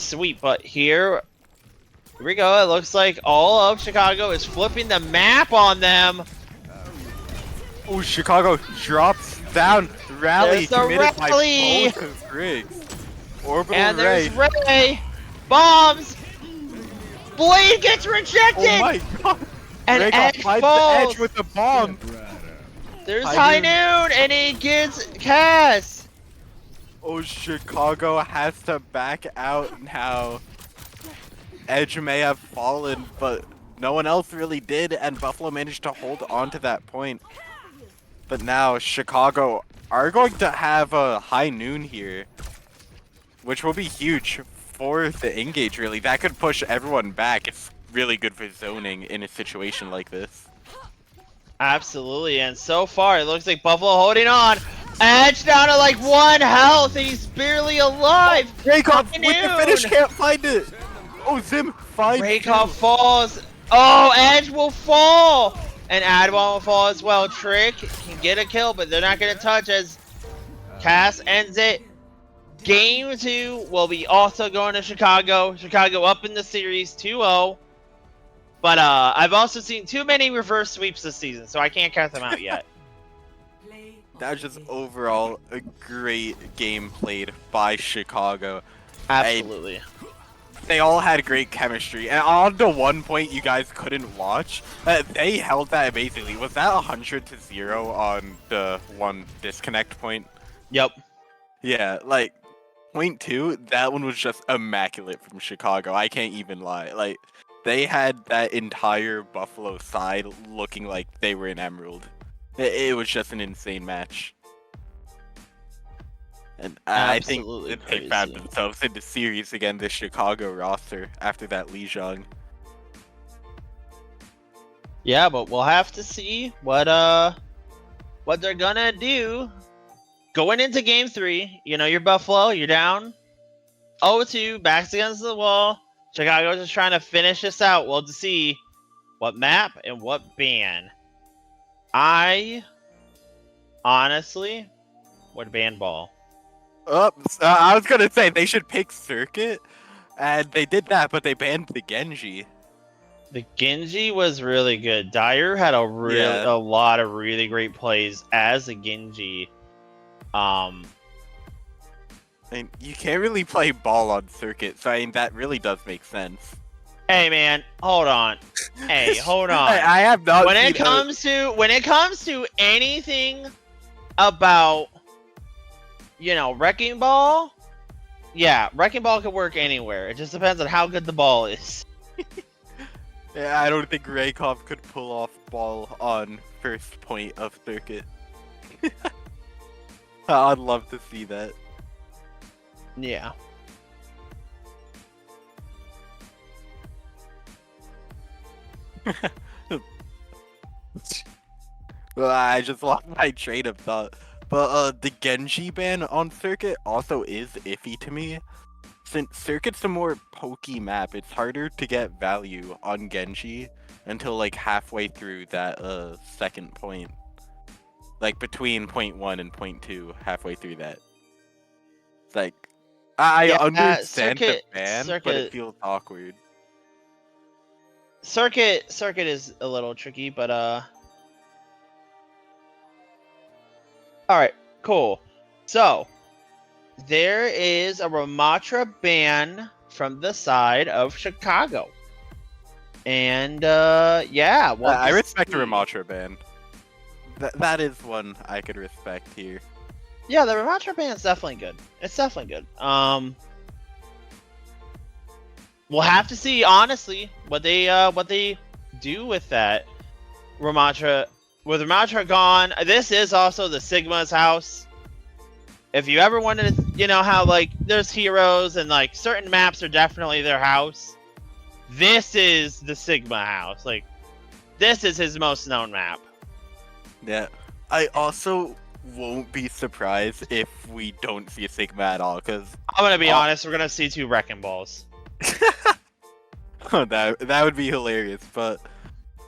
sweep, but here we go. It looks like all of Chicago is flipping the map on them. Oh, Chicago drops down. Rally There's the committed rally. by both of Griggs. Orbital And Ray. there's Ray. Bombs. Blade gets rejected. Oh my god. And Ray Edge finds falls. the edge with the bomb. There's High High Noon, and he gets Cass. Oh, Chicago has to back out now. Edge may have fallen, but no one else really did, and Buffalo managed to hold on to that point. But now Chicago are going to have a High Noon here, which will be huge for the engage, really. That could push everyone back. It's really good for zoning in a situation like this. Absolutely, and so far it looks like Buffalo holding on. Edge down to like 1 health, and he's barely alive. Raykov High with the Noon. finish, can't find it. Oh, Zim finds Raykov falls. Oh, Edge will fall. And Adwan will fall as well. Trick can get a kill, but they're not going to touch as Cass ends it. Game 2 will be also going to Chicago. Chicago up in the series 2-0. But I've also seen too many reverse sweeps this season, so I can't count them out yet. That was just overall a great game played by Chicago. Absolutely. They all had great chemistry, and on the one point you guys couldn't watch, they held that amazingly. Was that 100-0 on the one disconnect point? Yep. Yeah, like, point 2, that one was just immaculate from Chicago. I can't even lie. Like, they had that entire Buffalo side looking like they were in Emerald. It was just an insane match. And I think Absolutely they found themselves in the series again, the Chicago roster, after that Lijiang. Yeah, but we'll have to see what they're gonna do going into game 3. You know, you're Buffalo, you're down 0-2, backs against the wall. Chicago's just trying to finish this out. We'll to see what map and what ban. I honestly would ban ball. I was gonna say they should pick Circuit, and they did that, but they banned the Genji. The Genji was really good. Dyer had a lot of really great plays as a Genji. I mean, you can't really play ball on Circuit, so I mean that really does make sense. Hey man, hold on. Hey, hold on. I have not. When it comes to anything about, you know, Wrecking Ball, yeah, Wrecking Ball could work anywhere. It just depends on how good the ball is. Yeah, I don't think Raykov could pull off ball on first point of Circuit. I'd love to see that. Yeah. Well, I just lost my train of thought. But the Genji ban on Circuit also is iffy to me. Since Circuit's a more pokey map, it's harder to get value on Genji until like halfway through that second point. Like between point 1 and point 2, halfway through that. It's like I understand the ban, but it feels awkward. Circuit is a little tricky, but alright, cool. So there is a Ramatra ban from the side of Chicago. And yeah, well, I respect the Ramatra ban. That is one I could respect here. Yeah, the Ramatra ban is definitely good. It's definitely good. We'll have to see, honestly, what they do with that Ramatra. With Ramatra gone, this is also the Sigma's house. If you ever wanted to, you know how like there's heroes and like certain maps are definitely their house. This is the Sigma house. Like, this is his most known map. Yeah, I also won't be surprised if we don't see a Sigma at all, because I'm gonna be honest, we're gonna see 2 Wrecking Balls. Oh, that would be hilarious, but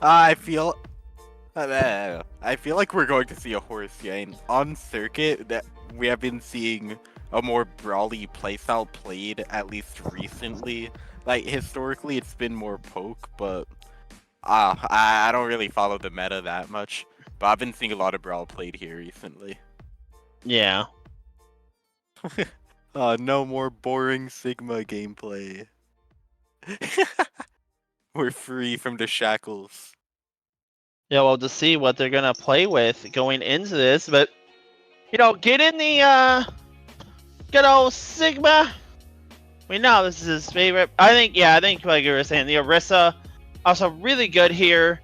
I feel like we're going to see a horse gain on Circuit. That we have been seeing a more brawly playstyle played, at least recently. Like, historically, it's been more poke, but I don't really follow the meta that much. But I've been seeing a lot of brawl played here recently. Yeah. No more boring Sigma gameplay. We're free from the shackles. Yeah, well, to see what they're gonna play with going into this, but you know, get in the good old Sigma. We know this is his favorite. I think like you were saying, the Orisa also really good here.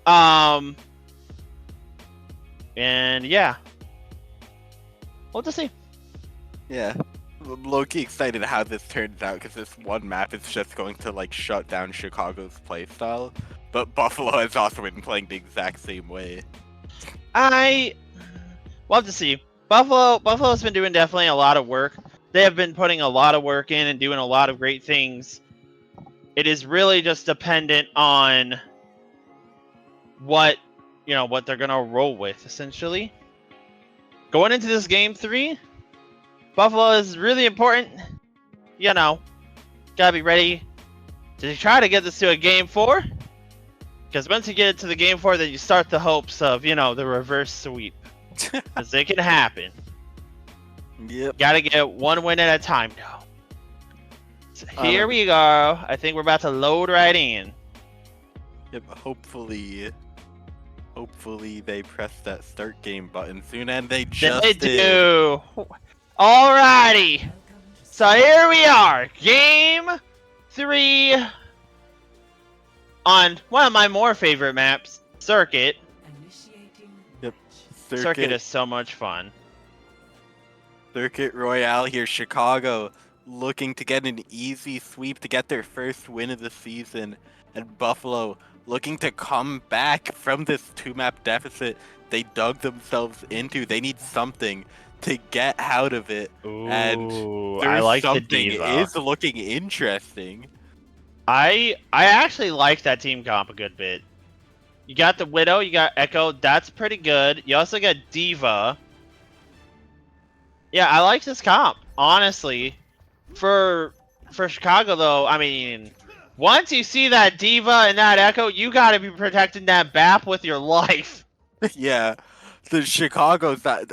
And yeah, we'll just see. Yeah. I'm low-key excited how this turns out because this one map is just going to like shut down Chicago's playstyle. But Buffalo has also been playing the exact same way. We'll have to see. Buffalo's been doing definitely a lot of work. They have been putting a lot of work in and doing a lot of great things. It is really just dependent on what they're gonna roll with, essentially. Going into this game 3, Buffalo is really important. You know, gotta be ready to try to get this to a game 4. Because once you get it to the game 4, then you start the hopes of, the reverse sweep. Because it can happen. Yep. Gotta get one win at a time now. So here we go. I think we're about to load right in. Yep, hopefully they press that start game button soon, and they just They did. do. Alrighty. So here we are. Game 3 on one of my more favorite maps, Circuit. Yep. Circuit is so much fun. Circuit Royale here, Chicago looking to get an easy sweep to get their first win of the season, and Buffalo looking to come back from this 2-map deficit they dug themselves into. They need something to get out of it. Ooh, And I like something the Diva. is looking interesting. I actually like that team comp a good bit. You got the Widow, you got Echo, that's pretty good. You also got Diva. Yeah, I like this comp, honestly. For Chicago though, I mean, once you see that Diva and that Echo, you gotta be protecting that BAP with your life. Yeah, the Chicago side.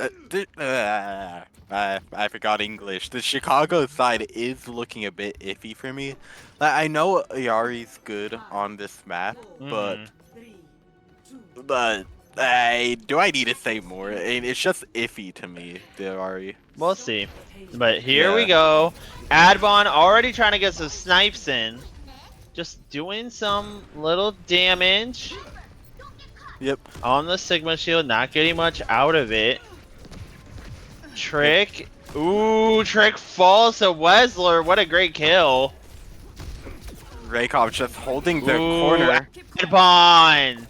I forgot English. The Chicago side is looking a bit iffy for me. Like, I know Yari's good on this map, but do I need to say more? It's just iffy to me, the Yari. We'll see. But here we go. Adbon already trying to get some snipes in. Just doing some little damage. Yep. On the Sigma shield, not getting much out of it. Trick. Ooh, Trick falls to Wesler. What a great kill. Raykov just holding the corner. Adbon.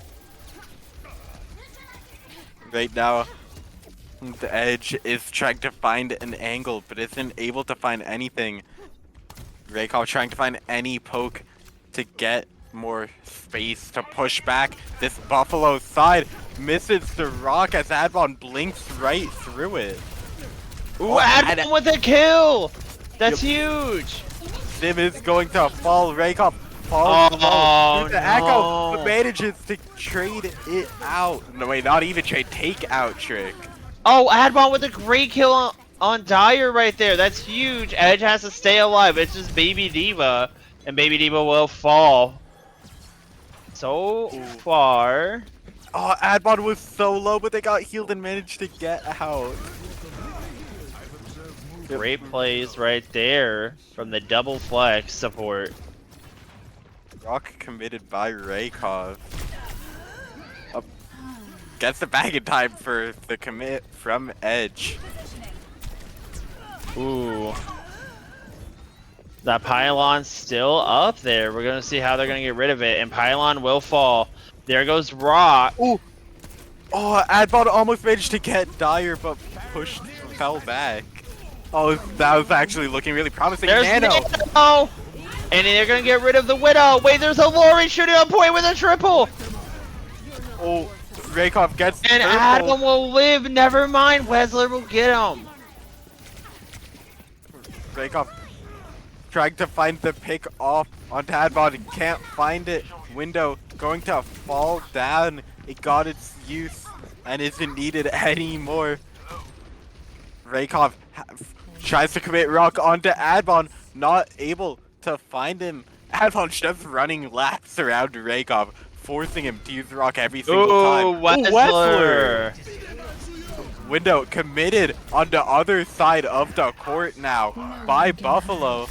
Right now, the Edge is trying to find an angle, but isn't able to find anything. Raykov trying to find any poke to get more space to push back. This Buffalo side misses the rock as Adbon blinks right through it. Ooh, Adbon with a kill! That's huge! Sim is going to fall. Raykov falls low. The Echo manages to trade it out. No, wait, not even trade. Take out Trick. Oh, Adbon with a great kill on Dyer right there. That's huge. Edge has to stay alive. It's just Baby Diva. And Baby Diva will fall. So far. Oh, Adbon was so low, but they got healed and managed to get out. Great plays right there from the double flex support. Rock committed by Raykov. Gets the bag in time for the commit from Edge. Ooh. That Pylon's still up there. We're going to see how they're going to get rid of it. And Pylon will fall. There goes Rock. Ooh. Oh, Adbon almost managed to get Dyer, but fell back. Oh, that was actually looking really promising. There's Nano! And they're going to get rid of the Widow. Wait, there's a Lori shooting on point with a triple. Oh, Raykov gets and purple. Adam will live. Never mind. Wesler will get him. Rakeoff trying to find the pick off onto Adbon. Can't find it. Window going to fall down. It got its use and isn't needed anymore. Rakeoff tries to commit rock onto Adbon. Not able to find him. Adbon's just running laps around Rakeoff, forcing him to use rock every single time. Ooh, Wessler! Window committed on the other side of the court now by Buffalo.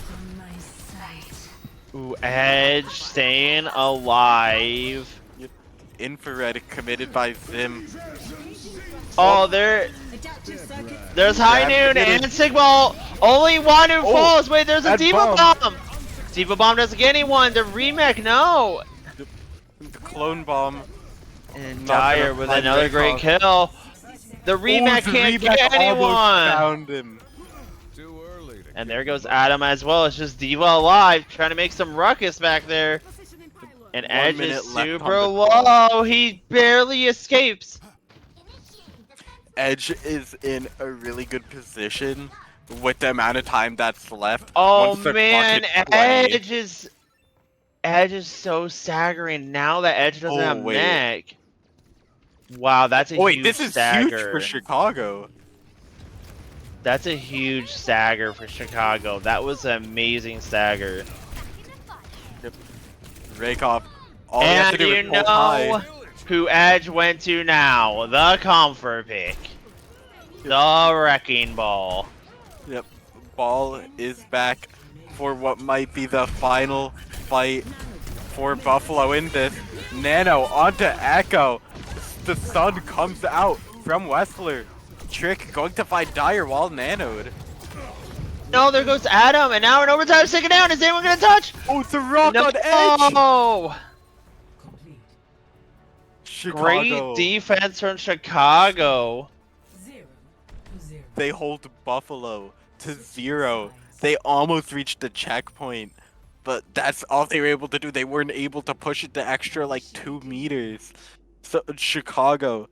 Ooh, Edge staying alive. Infrared committed by Zim. Oh, there's High Noon and Sigma. Only one who falls. Wait, there's a Diva Bomb. Diva Bomb doesn't get anyone. The remake, no. The clone bomb. And Dyer with another great kill. The remake can't get anyone. Found him. And there goes Adam as well. It's just Diva alive, trying to make some ruckus back there. And Edge is super low. He barely escapes. Edge is in a really good position with the amount of time that's left. Oh man, Edge is so staggering now that Edge doesn't have neck. Wow, that's a huge this is stagger. huge for Chicago. That's a huge stagger for Chicago. That was an amazing stagger. Yep. Rakeoff. All And you know who Edge went to now? The comfort pick. The Wrecking Ball. Yep. Ball is back for what might be the final fight for Buffalo in this. Nano onto Echo. The sun comes out from Wessler. Trick going to find Dyer while nanoed. No, there goes Adam, and now in overtime, second down. Is anyone gonna touch? Oh, it's a rock on Edge. Oh, Chicago. great defense from Chicago. They hold Buffalo to 0. They almost reached the checkpoint, but that's all they were able to do. They weren't able to push it the extra like 2 meters. So Chicago,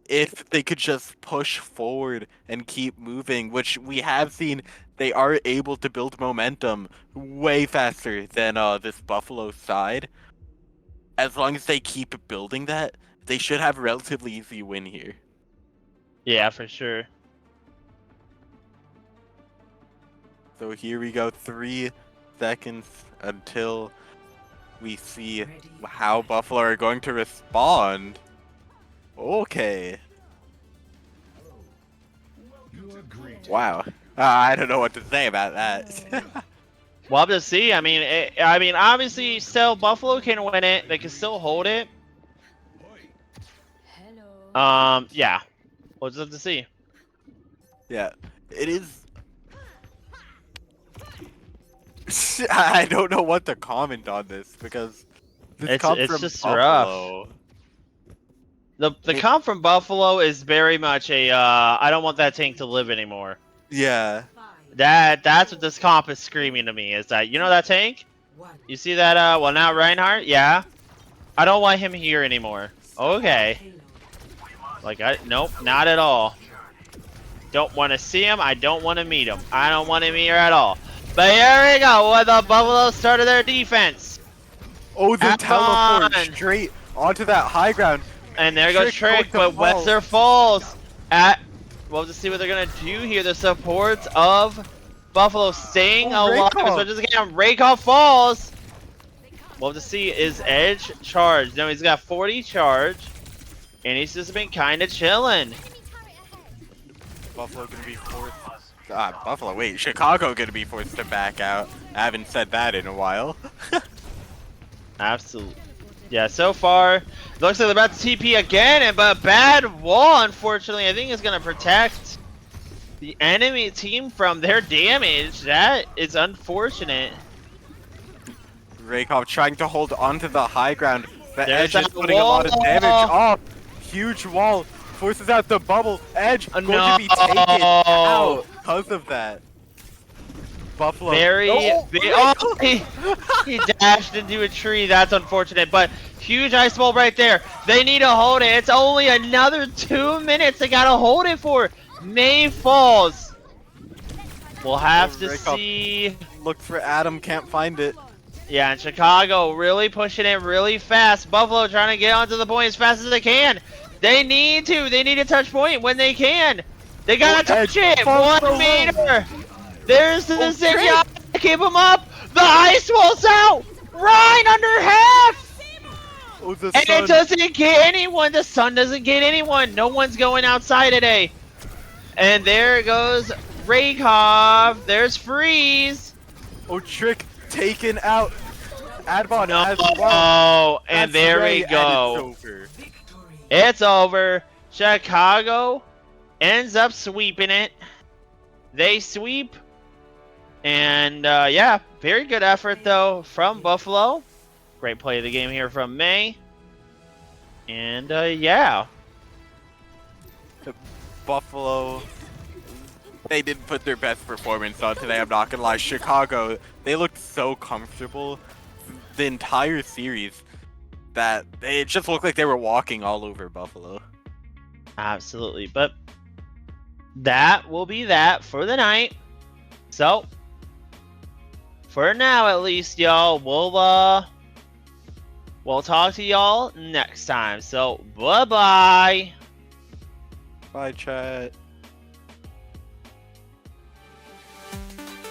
if they could just push forward and keep moving, which we have seen, they are able to build momentum way faster than this Buffalo side. As long as they keep building that, they should have a relatively easy win here. Yeah, for sure. So here we go, 3 seconds until we see how Buffalo are going to respond. Okay. Wow. I don't know what to say about that. We'll have to see. I mean, obviously, still Buffalo can win it. They can still hold it. Yeah. We'll just have to see. Yeah, it is. I don't know what to comment on this because this comes it's from just Buffalo. rough. The comp from Buffalo is very much a I don't want that tank to live anymore. Yeah. That's what this comp is screaming to me, is that, you know that tank? You see that well, now Reinhardt? Yeah. I don't want him here anymore. Okay. Like, nope, not at all. Don't want to see him. I don't want to meet him. I don't want him here at all. But here we go with the Buffalo started their defense. Oh, the teleport straight onto that high ground. And there goes Trick, but Wessler falls. We'll just see what they're going to do here. The supports of Buffalo staying alive. So just again, Rakeoff falls. We'll just see, is Edge charged? No, he's got 40 charge. And he's just been kind of chilling. Buffalo gonna be forced. Buffalo, wait, Chicago gonna be forced to back out. I haven't said that in a while. Absolutely. Yeah, so far, looks like they're about to TP again, but bad wall, unfortunately, I think is gonna protect the enemy team from their damage. That is unfortunate. Rakeoff trying to hold onto the high ground. The There's Edge is putting a lot of damage off. Huge wall. Forces out the bubble. Edge going to be taken out because of that. Buffalo. He dashed into a tree. That's unfortunate, but huge ice ball right there. They need to hold it. It's only another 2 minutes. They gotta hold it for. May falls. We'll have to Break up. see. Look for Adam, can't find it. Yeah, and Chicago really pushing it really fast. Buffalo trying to get onto the point as fast as they can. They need to. They need to touch point when they can. They gotta touch it. 1 meter. There's the Syndicate. Keep him up. The ice wall's out. Ryan under half. Oh, the And sun. it doesn't get anyone. The sun doesn't get anyone. No one's going outside today. And there goes Raykov. There's Freeze. Oh, Trick taken out. Adbon No. as well. Oh, and That's there right, we and go. it's over. It's over. Chicago ends up sweeping it. They sweep. And yeah, very good effort though from Buffalo. Great play of the game here from May. And yeah. Buffalo, they didn't put their best performance on today, I'm not gonna lie. Chicago, they looked so comfortable the entire series that it just looked like they were walking all over Buffalo. Absolutely. But that will be that for the night. So for now at least, y'all, we'll talk to y'all next time. So bye-bye. Bye, chat.